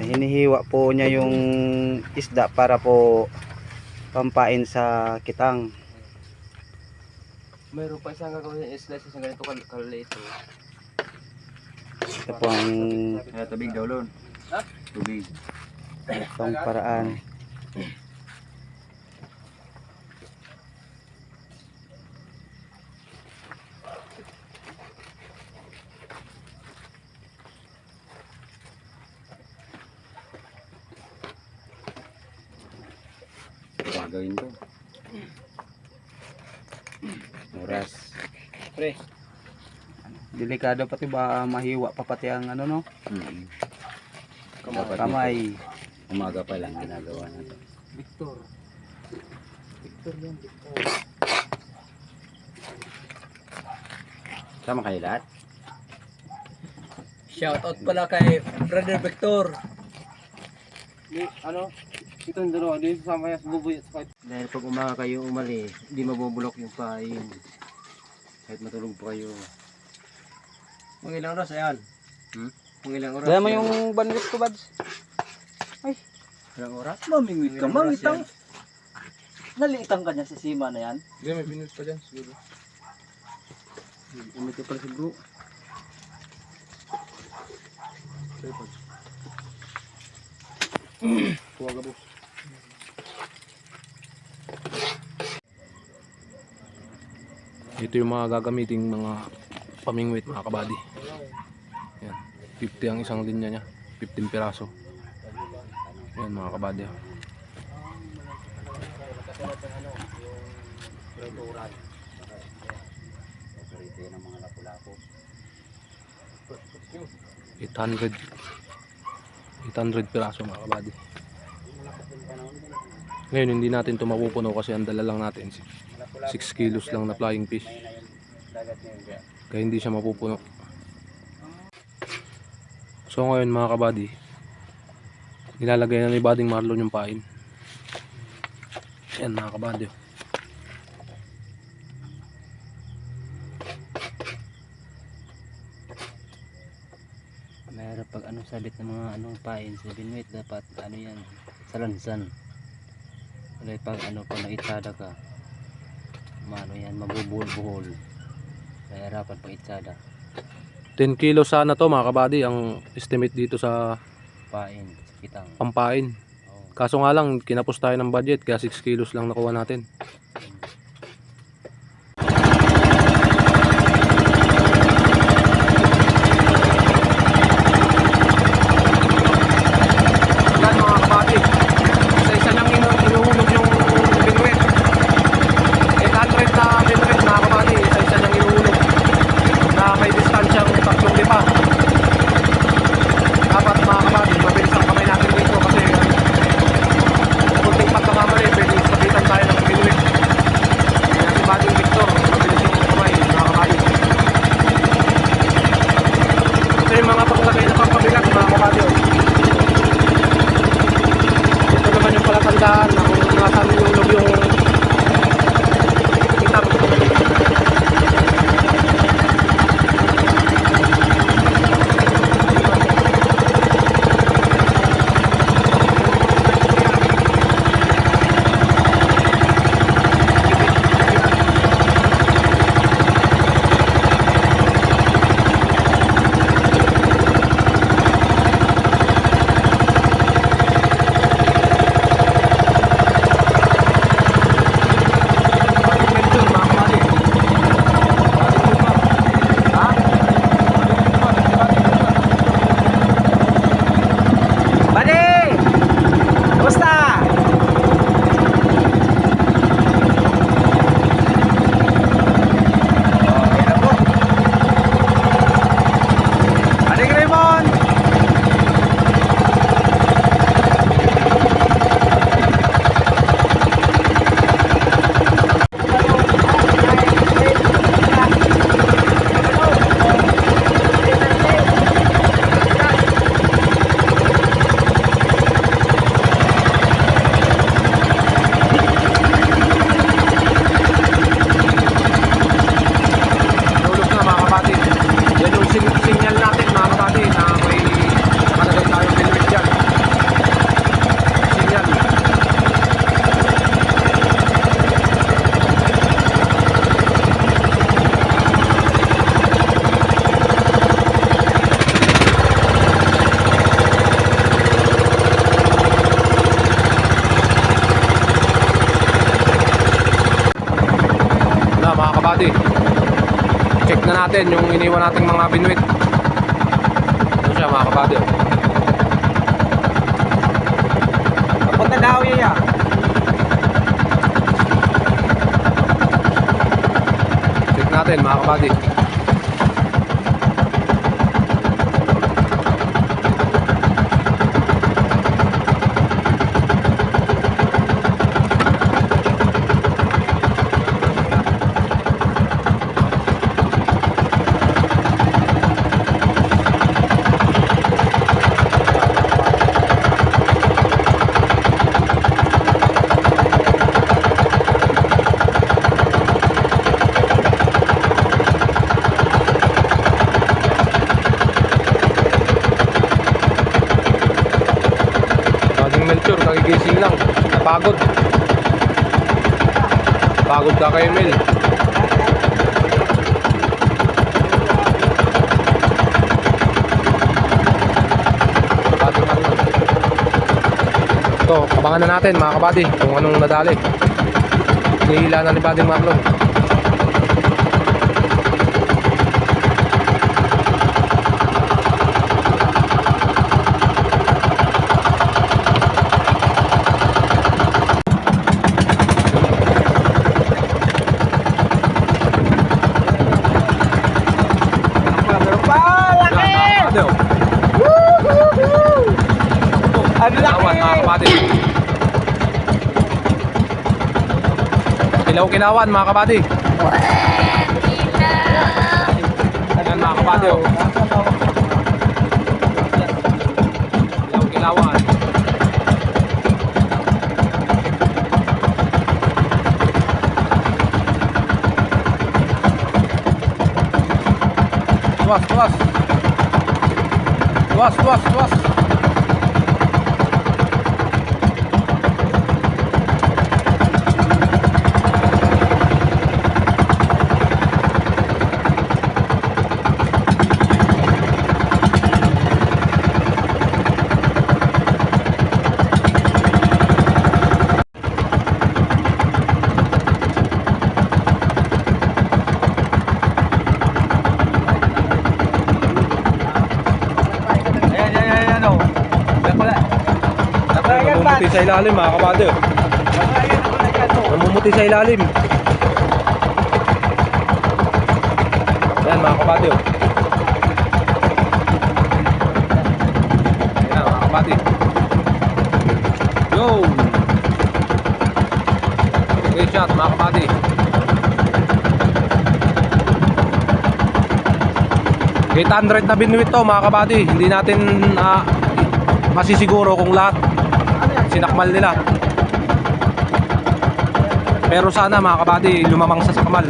Hinihiwa po niya yung isda para po pampain sa kitang. Mayroon pa isang gagawin yung slice sa ganito kaliliit. Ito po ang Tubig daw lon. Ha? Tubig. itong paraan. Gagawin to. Oras. Pre, Delikado pati ba mahiwa pa pati ang ano no? Dapat Kamay. umaga pa lang ginagawa na to. Victor. Victor yan, Victor. Sama kayo lahat? Shoutout pala kay Brother Victor. Itong dalawa, di sasama yan sa bubuy at sa kahit. Dahil pag umaga kayo umali, hindi mabubulok yung pain. Kahit matulog pa kayo. Kung ilang oras, ayan. Kung ilang oras. Dahil mo yung banlit ko, Bads. Ilang oras? Mamingwit ka, Ilang oras mangitang. yan? Naliitang ka niya sa sima na yan. Hindi, may binus pa dyan siguro. Umit ka pala sa bro. Kuha ka, boss. Ito yung mga gagamiting mga pamingwit mga kabady. Yan. 50 ang isang linya niya. 15 piraso. Yan mga kabady. Paborito yan ng mga lapu-lapo. 800 piraso mga kabady. Ngayon hindi natin ito mapupuno kasi ang dala lang natin 6 kilos lang na flying fish. Kaya hindi siya mapupuno. So ngayon mga kabady, nilalagay na ni Bading Marlon yung pain. Yan mga kabady. Mayroon pag anong sabit ng mga anong pain sa binwit, dapat ano yan, salansan. Kaya pag ano pag naitsada ka, ano yan, mabubuhol-buhol. Kaya harapan pag itsada, 10 kilos sana to mga kabady ang estimate dito sa pain, sa kitang. pampain. Oo. Kaso nga lang kinapos tayo ng budget kaya 6 kilos lang nakuha natin. Yan mga kabady, isa-isa niyang inuhulog yung binwit. 800 na binwit mga kabady, isa-isa niyang inuhulog na may distansyang 3 lipa. Dapat mga kabady, mabilis ang kamay natin dito kasi kunting pagkakamali, pwede sabitan tayo ng binwit. kabady. Check na natin yung iniwan nating mga binuit. Ito siya mga kabady. Punta daw iya. Check natin mga kabady. Melchor, kagigising lang. Napagod. Pagod ka kay Mel. Ito, abangan na natin mga kabady kung anong nadali. Nihila na ni Bading Marlon. Ano Kilawan mga kabady. Kilaw-kilawan mga kabady. Ayan mga kabady. Kilaw-kilawan. Tuwas, tuwas. Tuwas, tuwas, tuwas. Namumuti sa ilalim mga kabady. Namumuti sa ilalim. Ayan mga kabady. Ayan mga kabady. Yo! Okay shot mga kabady. $800 na binuwit to mga kabady. Hindi natin masisiguro kung lahat sinakmal nila. Pero sana mga kabady lumamang sa sakmal.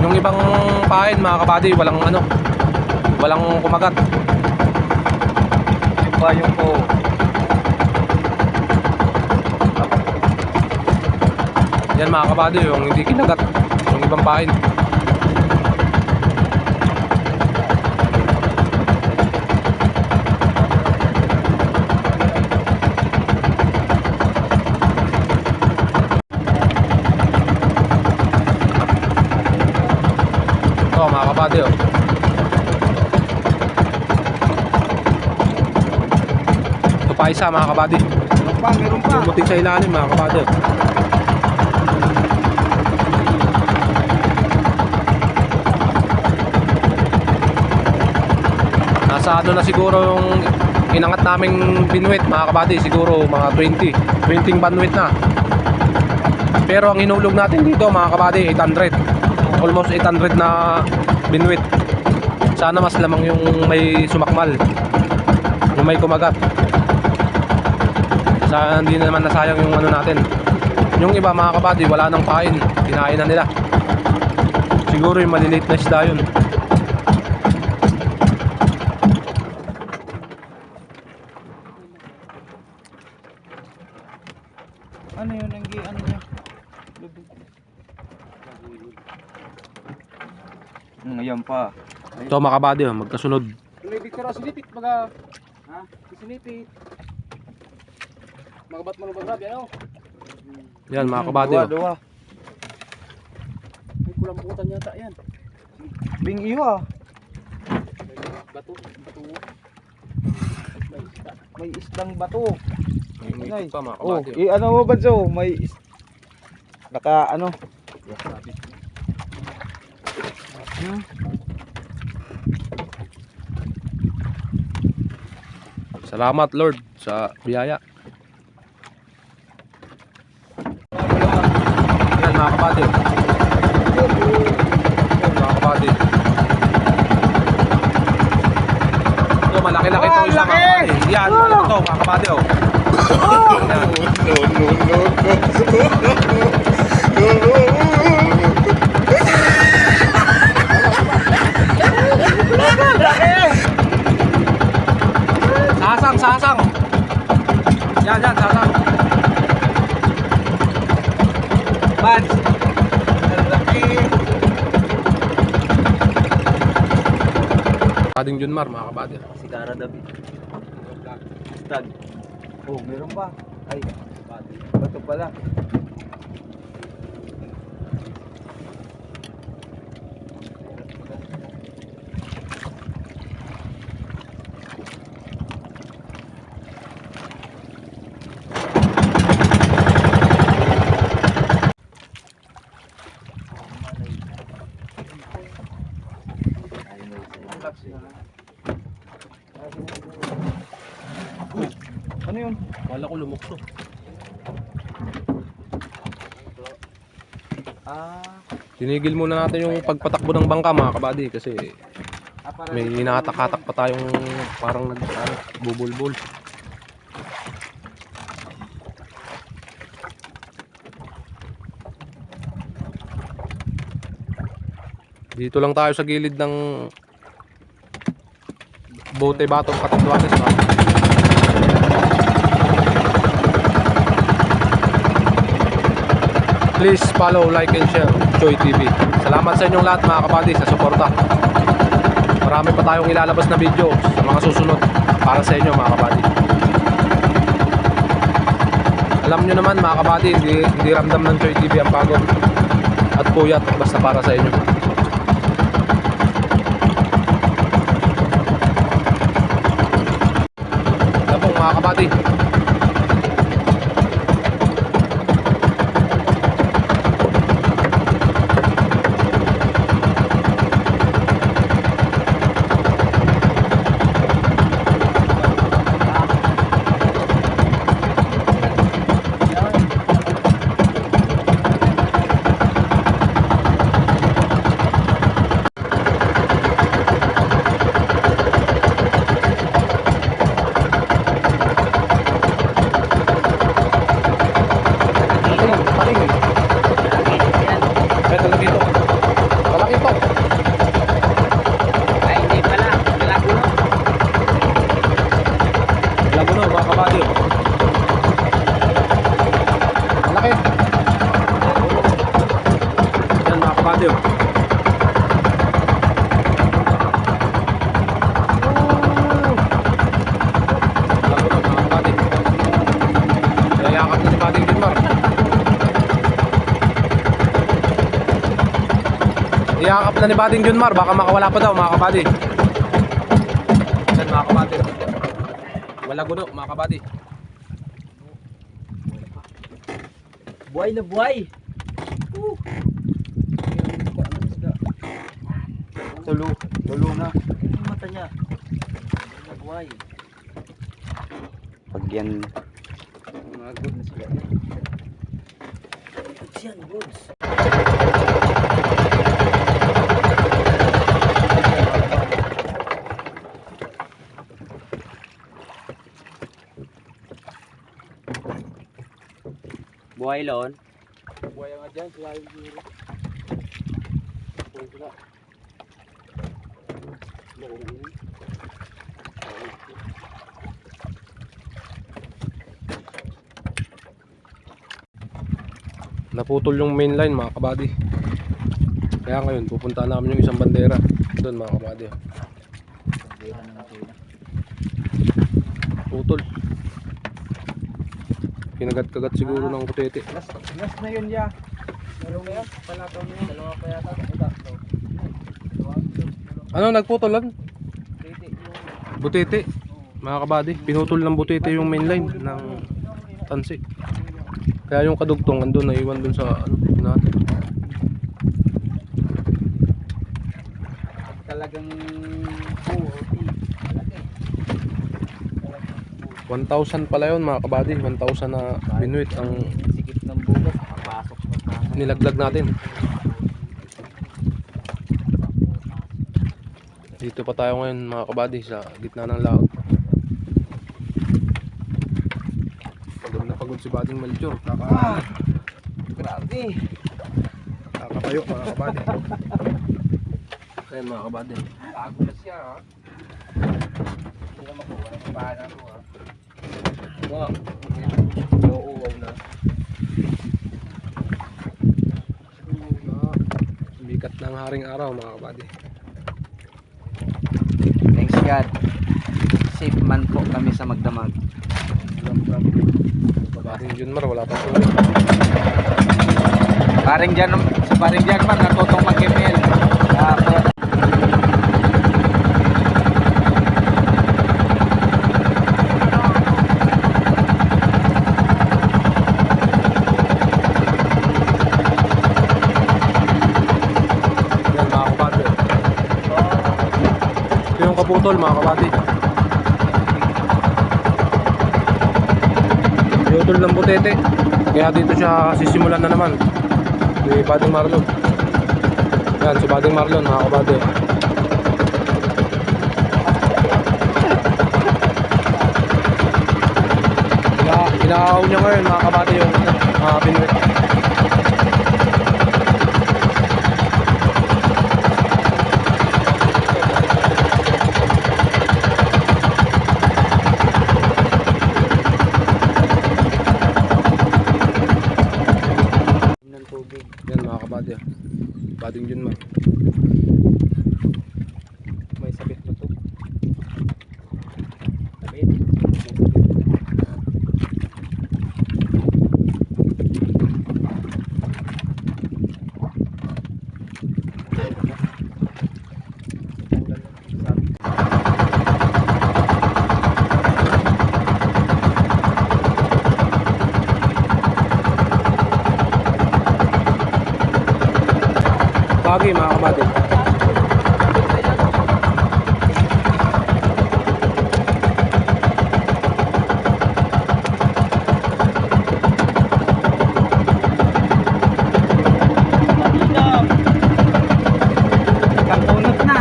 Yung ibang pain mga kabady walang kumagat. Yung po. Yan mga kabady yung hindi kinagat. Yung ibang pain. Mga kabady ito pa isa mga kabady. Meron pa. Bumuting sa ilalim mga kabady. Nasa ano na siguro yung inangat naming binuwit mga kabady. Siguro mga 20 banwit na. Pero ang hinulog natin dito mga kabady 800. Almost 800 na binuwit. Sana mas lamang yung may sumakmal, yung may kumagat. Sana hindi naman nasayang yung ano natin. Yung iba mga kabady wala nang pain, kinain na nila. Siguro yung maliliit na isda yun. Ano yun ang ano niya? Ngayon pa. Ito mga kabady magkasunod. Lumibig ka raw sinipit baga. Ha? Sinipit. Magabat mo ng bagrabe ano? Yan mga kabady Dua. pulang-putan yata yan. Bing iwa. Bato. May isdang bato. May Nay. pa mga Oh, kabady. ano mo ba so? Naka ano? Salamat Lord sa biyaya. Yan mga kabady. Mga kabady. Ito malaki-laki ito isa mga kabady. Yan, malaki ito mga kabady oh. Yan. Sasang. Yan, sasang. Bans. Ading Junmar mga kabady. Si Cara David. Stag. Oh, meron pa. Ay, bato pala. Ano yun? Wala ko lumukso. Tinigil muna natin yung pagpatakbo ng bangka mga kabady kasi may hinahatak-hatak pa tayong parang bubulbul. Dito lang tayo sa gilid ng Bote Batong Catanduanes. Please follow, like and share Choy TV. Salamat sa inyong lahat mga kabady sa suporta. Marami pa tayong ilalabas na video sa mga susunod para sa inyo mga kabady. Alam nyo naman mga kabady, hindi ramdam ng Choy TV ang pagod at puyat basta para sa inyo. Tapos mga kabady, iyakap na ni Bading Junmar, baka makawala pa daw mga kabady. Yan mga kabady. Wala guno mga kabady. Buhay na buhay. Tulo na. Yung mata niya. Buhay. Pag yan. Mga good na sila. Goods yan, goods. Buhay lon. Buhay nga dyan, sila yung giro. Buhay sila. Naputol yung main line mga kabady. Kaya ngayon pupunta namin yung isang bandera doon mga kabady. Putol. Kinagat-kagat siguro ng kutete. Last na yun ya. Ano nagputulan? Butete. Mga kabady, pinutol ng butete yung main line ng tansi. Kaya yung kadugtong andun na iwan dun sa ano natin. Talagang 1,000 pala yun mga kabady, 1,000 na binuit ang sikip ng bugas, papasok. nilaglag natin. Dito pa tayo ngayon mga kabady sa gitna ng laot. Pagod na pagod si Bading Melchor. Grabe. Kakatayo mga kabady. Ayan mga kabady. Bago na siya ha. Hindi na makuha ng bahala mo ha. Wow. Uuwaw na. Bigat ng haring araw mga kabady. Thanks God. Safe man po kami sa magdamag. Bading Junmar wala pa sulit. Paring dyan man natutong mag-email. Yan mga kabady. Ito yung kaputol mga kabady. Pinutol ng butete. Kaya dito siya sisimulan na naman. Si Bading Marlon. Yan si Bading Marlon mga kabady. Inaaw niya ngayon mga kabady yung mga binuit. Ng tubig. Yan mga kabady. Bading Junmar. May sabit na to. Sabit. Bagay mga kabady. Pagpunot na.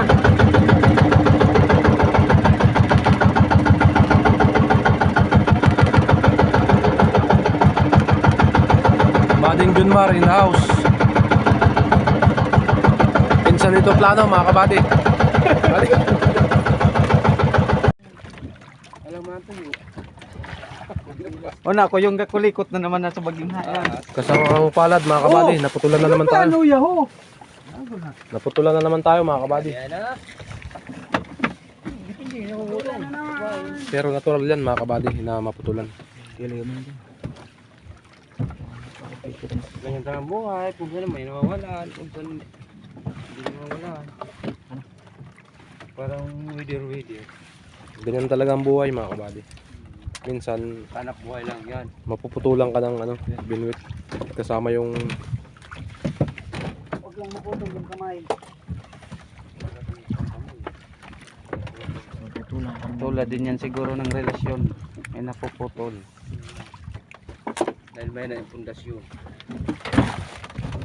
Bading Junmar in the house. Pinsan nito plano mga kabady. Alam mo natin yun. O na, ko yung kakulikot na naman nasa baging hayan. Kasama ang palad mga kabady. Naputulan na naman tayo. Ano yaho? Naputulan na naman tayo mga kabady. Pero natural yan mga kabady na maputulan. Ganyan talagang buhay. Kung saan may nawawalan. Kung saan hindi nawawalan. Parang weather. Ganyan talaga ang buhay mga kabady. Minsan Hanap buhay lang yan. mapuputulan ka ng ano, binuit. Kasama yung Huwag lang maputol yung kamay. Tulad din yan siguro ng relasyon. May napuputol. Dahil may na yung pundasyon.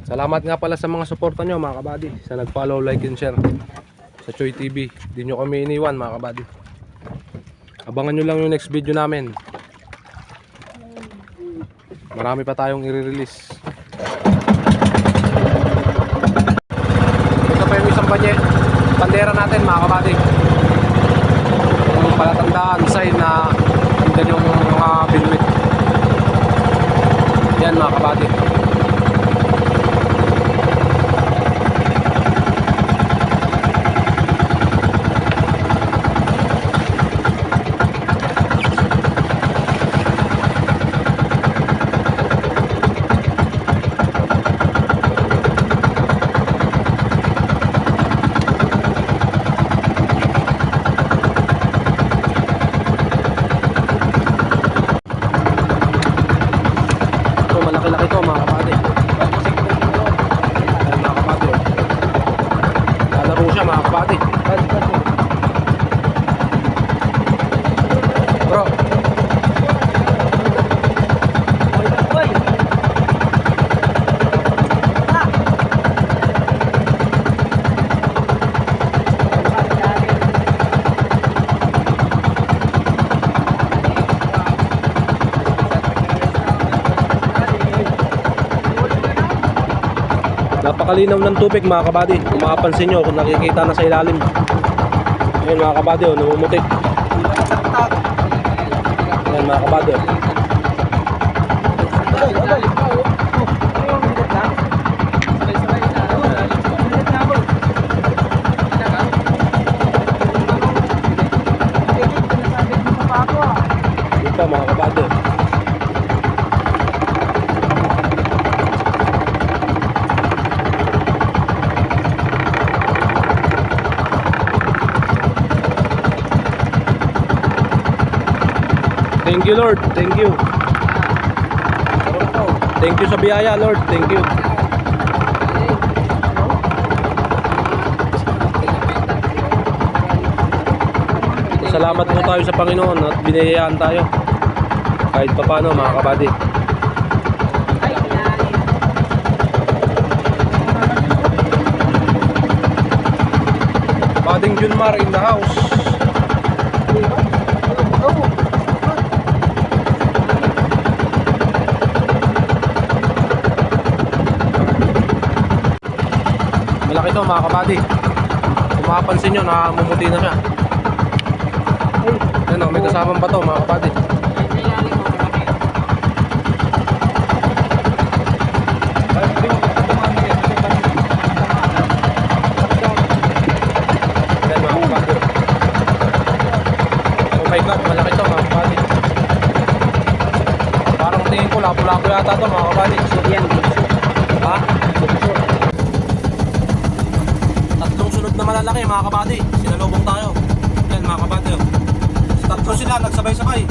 salamat nga pala sa mga suporta nyo mga kabady. Sa nag-follow, like and share sa Choy TV. Di nyo kami iniwan mga kabady. Abangan nyo lang yung next video namin. Marami pa tayong i-release. Ito pa yung isang bandera natin mga kabady. Yung palatandaan sign na andyan yung mga binuit. Yan mga kabady. Napakalinaw ng tubig mga kabady. Kung makapansin nyo, kung nakikita na sa ilalim. Ayan mga kabady, oh, namumutik. Ayan mga kabady. Oh. Yun pa mga kabady. Thank you Lord, thank you. Thank you sa biyaya Lord, thank you. Salamat po tayo sa Panginoon at binayaan tayo. Kahit pa paano mga kabady. Bading Junmar in the house. Malaki to mga kabady. Kung makapansin nyo, namumuti na siya. Ayan o, may kasamang bato mga kabady. Ayan mga kabady. Oh my God, malaki to mga kabady. Parang tingin ko, lapo-lapo yata to mga kabady. Ha? Tatlong sunod na malalaki mga kabady. Sinalubong tayo. Yan mga kabady. Tatlo sila nagsabay-sabay.